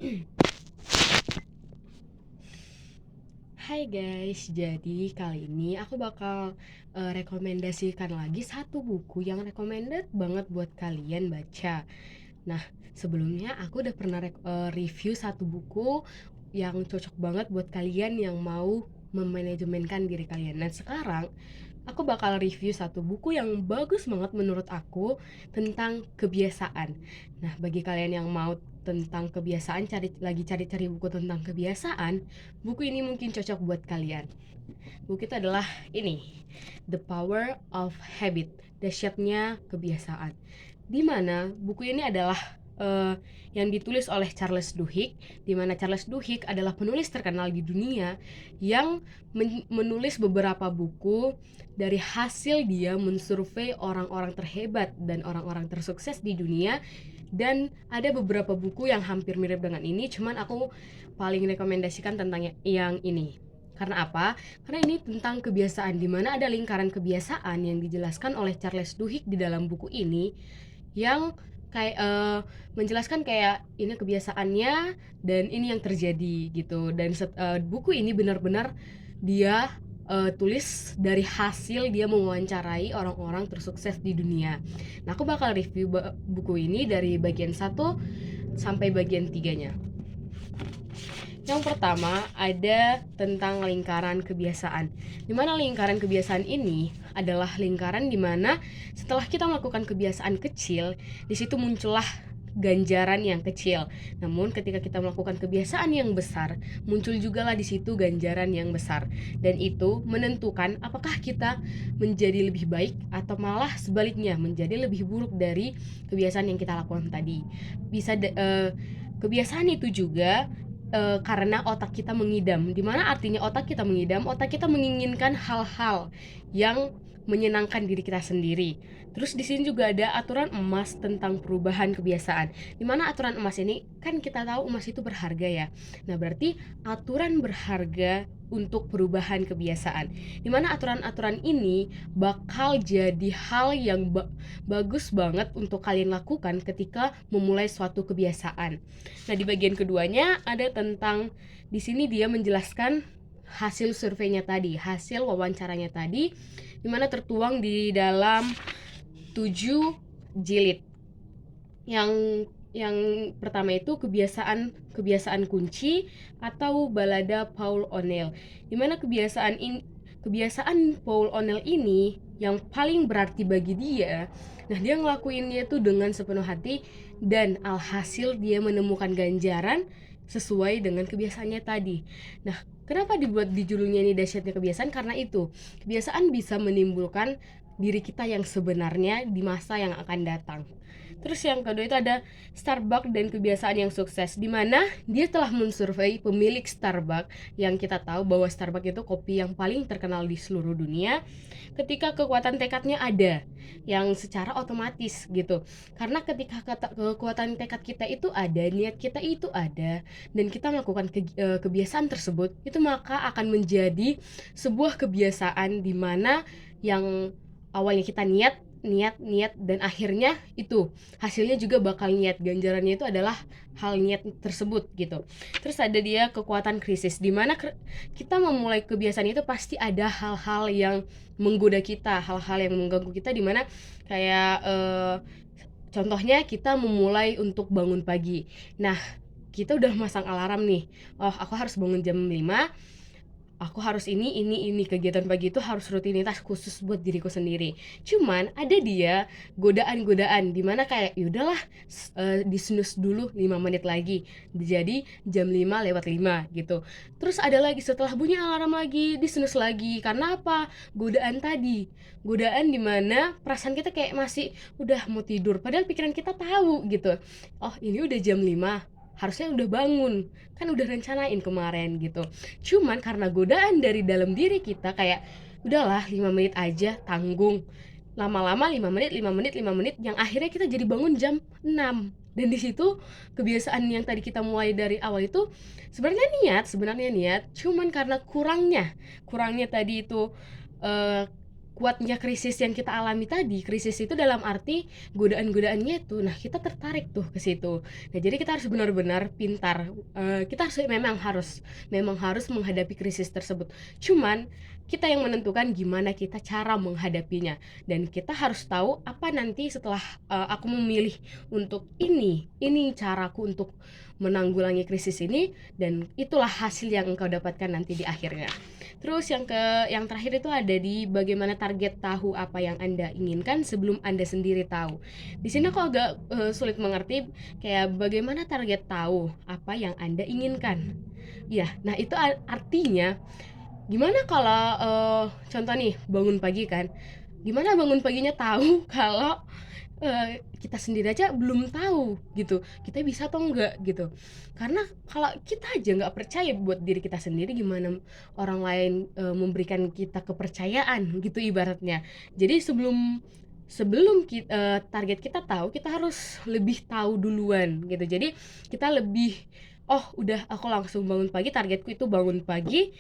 Hai guys, jadi kali ini aku bakal rekomendasikan lagi satu buku yang recommended banget buat kalian baca. Nah, sebelumnya aku udah pernah review satu buku yang cocok banget buat kalian yang mau memanajemenkan diri kalian. Dan sekarang aku bakal review satu buku yang bagus banget menurut aku tentang kebiasaan. Nah, bagi kalian yang mau tentang kebiasaan, cari-cari buku tentang kebiasaan, buku ini mungkin cocok buat kalian. Buku itu adalah ini, The Power of Habit, dahsyatnya kebiasaan. Di mana buku ini adalah yang ditulis oleh Charles Duhigg, di mana Charles Duhigg adalah penulis terkenal di dunia yang menulis beberapa buku dari hasil dia mensurvei orang-orang terhebat dan orang-orang tersukses di dunia. Dan ada beberapa buku yang hampir mirip dengan ini, cuman aku paling rekomendasikan tentang yang ini. Karena apa? Karena ini tentang kebiasaan, di mana ada lingkaran kebiasaan yang dijelaskan oleh Charles Duhigg di dalam buku ini, yang kayak menjelaskan kayak ini kebiasaannya dan ini yang terjadi gitu. Dan buku ini benar-benar dia tulis dari hasil dia mewawancarai orang-orang tersukses di dunia. Nah, aku bakal review buku ini dari bagian 1 sampai bagian 3-nya. Yang pertama ada tentang lingkaran kebiasaan. Di mana lingkaran kebiasaan ini adalah lingkaran di mana setelah kita melakukan kebiasaan kecil, di situ muncullah ganjaran yang kecil. Namun ketika kita melakukan kebiasaan yang besar, muncul juga lah di situ ganjaran yang besar. Dan itu menentukan apakah kita menjadi lebih baik atau malah sebaliknya menjadi lebih buruk dari kebiasaan yang kita lakukan tadi. Kebiasaan itu juga karena otak kita mengidam. Dimana artinya otak kita mengidam? Otak kita menginginkan hal-hal yang menyenangkan diri kita sendiri. Terus di sini juga ada aturan emas tentang perubahan kebiasaan. Dimana aturan emas ini kan kita tahu emas itu berharga ya. Nah, berarti aturan berharga untuk perubahan kebiasaan. Dimana aturan-aturan ini bakal jadi hal yang bagus banget untuk kalian lakukan ketika memulai suatu kebiasaan. Nah, di bagian keduanya ada tentang, di sini dia menjelaskan hasil surveinya tadi, hasil wawancaranya tadi, dimana tertuang di dalam 7 jilid. Yang pertama itu kebiasaan kunci atau balada Paul O'Neill. Dimana kebiasaan Paul O'Neill ini yang paling berarti bagi dia. Nah, dia ngelakuinnya tuh dengan sepenuh hati dan alhasil dia menemukan ganjaran sesuai dengan kebiasaannya tadi. Nah, kenapa dibuat di judulnya ini dahsyatnya kebiasaan? Karena itu, kebiasaan bisa menimbulkan diri kita yang sebenarnya di masa yang akan datang. Terus yang kedua itu ada Starbucks dan kebiasaan yang sukses, di mana dia telah mensurvei pemilik Starbucks, yang kita tahu bahwa Starbucks itu kopi yang paling terkenal di seluruh dunia. Ketika kekuatan tekadnya ada, yang secara otomatis gitu. Karena ketika kekuatan tekad kita itu ada, niat kita itu ada, dan kita melakukan kebiasaan tersebut, itu maka akan menjadi sebuah kebiasaan di mana yang awalnya kita niat dan akhirnya itu hasilnya juga bakal niat, ganjarannya itu adalah hal niat tersebut gitu. Terus ada dia kekuatan krisis, di mana kita memulai kebiasaan itu pasti ada hal-hal yang menggoda kita, hal-hal yang mengganggu kita, di mana kayak contohnya kita memulai untuk bangun pagi. Nah, kita udah masang alarm nih, oh aku harus bangun jam 5, aku harus ini kegiatan pagi itu harus rutinitas khusus buat diriku sendiri. Cuman ada dia godaan-godaan di mana kayak yaudahlah, di snooze dulu 5 menit lagi, jadi jam 5:05 gitu. Terus ada lagi setelah bunyi alarm lagi di snooze lagi. Karena apa? Godaan tadi, godaan di mana perasaan kita kayak masih udah mau tidur, padahal pikiran kita tahu gitu, oh ini udah jam 5, harusnya udah bangun, kan udah rencanain kemarin gitu. Cuman karena godaan dari dalam diri kita kayak udahlah 5 menit aja, tanggung. Lama-lama 5 menit yang akhirnya kita jadi bangun jam 6. Dan di situ kebiasaan yang tadi kita mulai dari awal itu sebenarnya niat, cuman karena kurangnya tadi itu kuatnya krisis yang kita alami tadi, krisis itu dalam arti godaan-godaannya itu, nah kita tertarik tuh ke situ. Nah jadi kita harus benar-benar pintar, kita memang harus menghadapi krisis tersebut. Cuman kita yang menentukan gimana kita cara menghadapinya, dan kita harus tahu apa nanti setelah aku memilih untuk ini caraku untuk menanggulangi krisis ini, dan itulah hasil yang engkau dapatkan nanti di akhirnya. Terus yang terakhir itu ada di bagaimana target tahu apa yang Anda inginkan sebelum Anda sendiri tahu. Di sini aku agak sulit mengerti, kayak bagaimana target tahu apa yang Anda inginkan. Ya, nah itu artinya gimana kalau contoh nih bangun pagi kan. Gimana bangun paginya tahu kalau kita sendiri aja belum tahu gitu, kita bisa atau enggak gitu. Karena kalau kita aja nggak percaya buat diri kita sendiri, gimana orang lain memberikan kita kepercayaan gitu ibaratnya. Jadi sebelum target kita tahu, kita harus lebih tahu duluan gitu. Jadi kita lebih, oh udah aku langsung bangun pagi, targetku itu bangun pagi,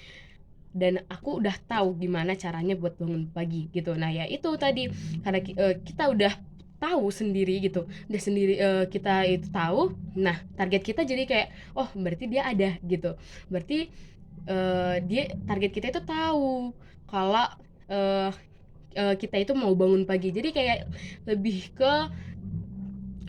dan aku udah tahu gimana caranya buat bangun pagi gitu. Nah ya itu tadi, karena kita udah tahu sendiri gitu, udah sendiri, kita itu tahu, nah target kita jadi kayak, oh berarti dia ada gitu, berarti dia target kita itu tahu kalau uh, kita itu mau bangun pagi. Jadi kayak lebih ke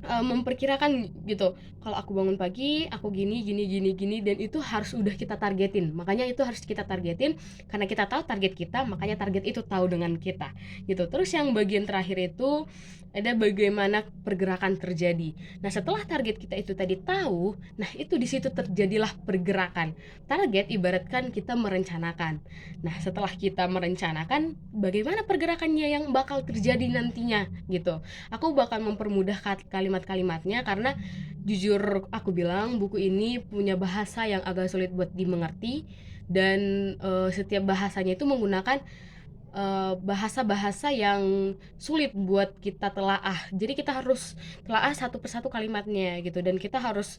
memperkirakan gitu, kalau aku bangun pagi aku gini gini gini gini, dan itu harus udah kita targetin. Makanya itu harus kita targetin, karena kita tahu target kita, makanya target itu tahu dengan kita gitu. Terus yang bagian terakhir itu ada bagaimana pergerakan terjadi. Nah setelah target kita itu tadi tahu, nah itu di situ terjadilah pergerakan. Target ibaratkan kita merencanakan. Nah setelah kita merencanakan, bagaimana pergerakannya yang bakal terjadi nantinya gitu. Aku bakal mempermudah kalimat-kalimatnya, karena jujur aku bilang buku ini punya bahasa yang agak sulit buat dimengerti, dan setiap bahasanya itu menggunakan bahasa-bahasa yang sulit buat kita telaah. Jadi kita harus telaah satu persatu kalimatnya gitu, dan kita harus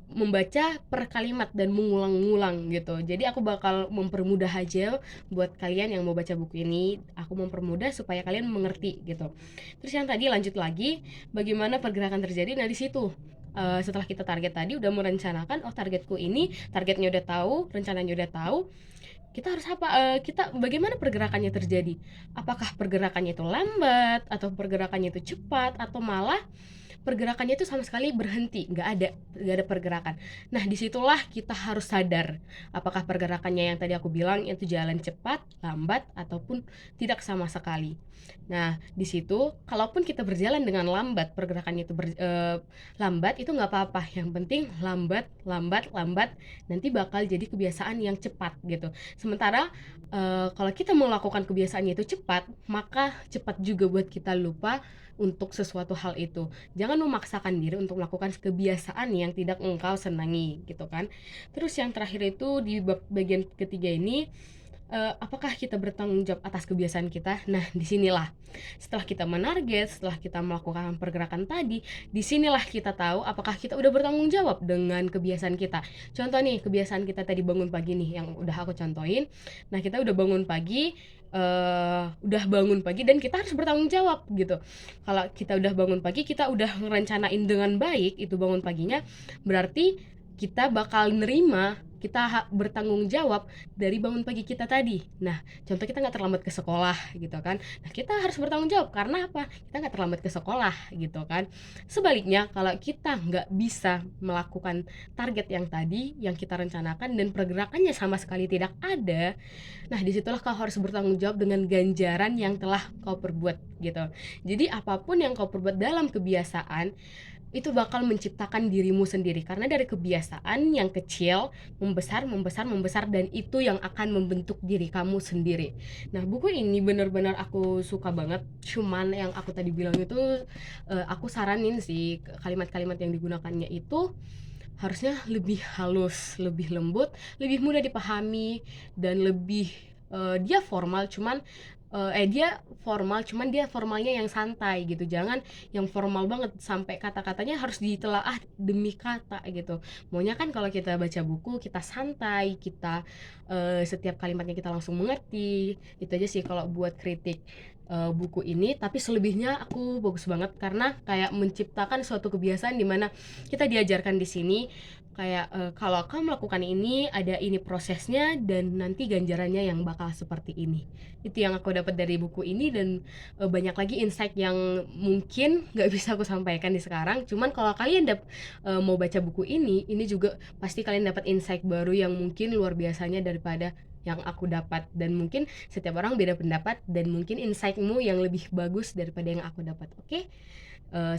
membaca per kalimat dan mengulang-ulang gitu. Jadi aku bakal mempermudah aja buat kalian yang mau baca buku ini. Aku mempermudah supaya kalian mengerti gitu. Terus yang tadi lanjut lagi, bagaimana pergerakan terjadi. Nah di situ setelah kita target tadi udah merencanakan, oh targetku ini, targetnya udah tahu, rencananya udah tahu, kita harus apa, kita bagaimana pergerakannya terjadi. Apakah pergerakannya itu lambat, atau pergerakannya itu cepat, atau malah pergerakannya itu sama sekali berhenti, nggak ada pergerakan. Nah disitulah kita harus sadar, apakah pergerakannya yang tadi aku bilang itu jalan cepat, lambat, ataupun tidak sama sekali. Nah di situ kalaupun kita berjalan dengan lambat, pergerakannya itu lambat, itu nggak apa-apa. Yang penting lambat, lambat, lambat, nanti bakal jadi kebiasaan yang cepat gitu. Sementara kalau kita melakukan kebiasaannya itu cepat, maka cepat juga buat kita lupa untuk sesuatu hal itu. Jangan memaksakan diri untuk melakukan kebiasaan yang tidak engkau senangi gitu kan. Terus yang terakhir itu di bagian ketiga ini, apakah kita bertanggung jawab atas kebiasaan kita? Nah disinilah setelah kita menarget, setelah kita melakukan pergerakan tadi, disinilah kita tahu apakah kita udah bertanggung jawab dengan kebiasaan kita. Contoh nih, kebiasaan kita tadi bangun pagi nih yang udah aku contohin. Nah kita udah bangun pagi, dan kita harus bertanggung jawab gitu. Kalau kita udah bangun pagi, kita udah ngerencanain dengan baik itu bangun paginya, berarti kita bakal nerima, kita bertanggung jawab dari bangun pagi kita tadi. Nah contoh, kita nggak terlambat ke sekolah gitu kan, nah kita harus bertanggung jawab karena apa, kita nggak terlambat ke sekolah gitu kan. Sebaliknya kalau kita nggak bisa melakukan target yang tadi yang kita rencanakan, dan pergerakannya sama sekali tidak ada, nah disitulah kau harus bertanggung jawab dengan ganjaran yang telah kau perbuat gitu. Jadi apapun yang kau perbuat dalam kebiasaan, itu bakal menciptakan dirimu sendiri, karena dari kebiasaan yang kecil membesar, membesar, membesar, dan itu yang akan membentuk diri kamu sendiri. Nah buku ini benar-benar aku suka banget. Cuman yang aku tadi bilang itu, aku saranin sih kalimat-kalimat yang digunakannya itu harusnya lebih halus, lebih lembut, lebih mudah dipahami, dan lebih dia formal. Cuman dia formal, cuman dia formalnya yang santai gitu, jangan yang formal banget sampai kata-katanya harus ditelaah demi kata gitu. Maunya kan kalau kita baca buku kita santai, kita setiap kalimatnya kita langsung mengerti. Itu aja sih kalau buat kritik buku ini. Tapi selebihnya aku bagus banget karena kayak menciptakan suatu kebiasaan di mana kita diajarkan di sini kayak kalau kamu melakukan ini ada ini prosesnya dan nanti ganjarannya yang bakal seperti ini. Itu yang aku dapat dari buku ini, dan banyak lagi insight yang mungkin nggak bisa aku sampaikan di sekarang. Cuman kalau kalian mau baca buku ini juga pasti kalian dapat insight baru yang mungkin luar biasanya daripada yang aku dapat. Dan mungkin setiap orang beda pendapat, dan mungkin insightmu yang lebih bagus daripada yang aku dapat. Oke?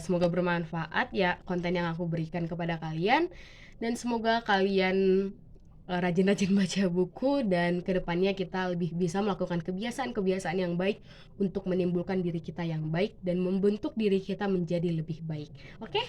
Semoga bermanfaat ya konten yang aku berikan kepada kalian, dan semoga kalian rajin-rajin baca buku, dan kedepannya kita lebih bisa melakukan kebiasaan-kebiasaan yang baik untuk menimbulkan diri kita yang baik dan membentuk diri kita menjadi lebih baik. Oke?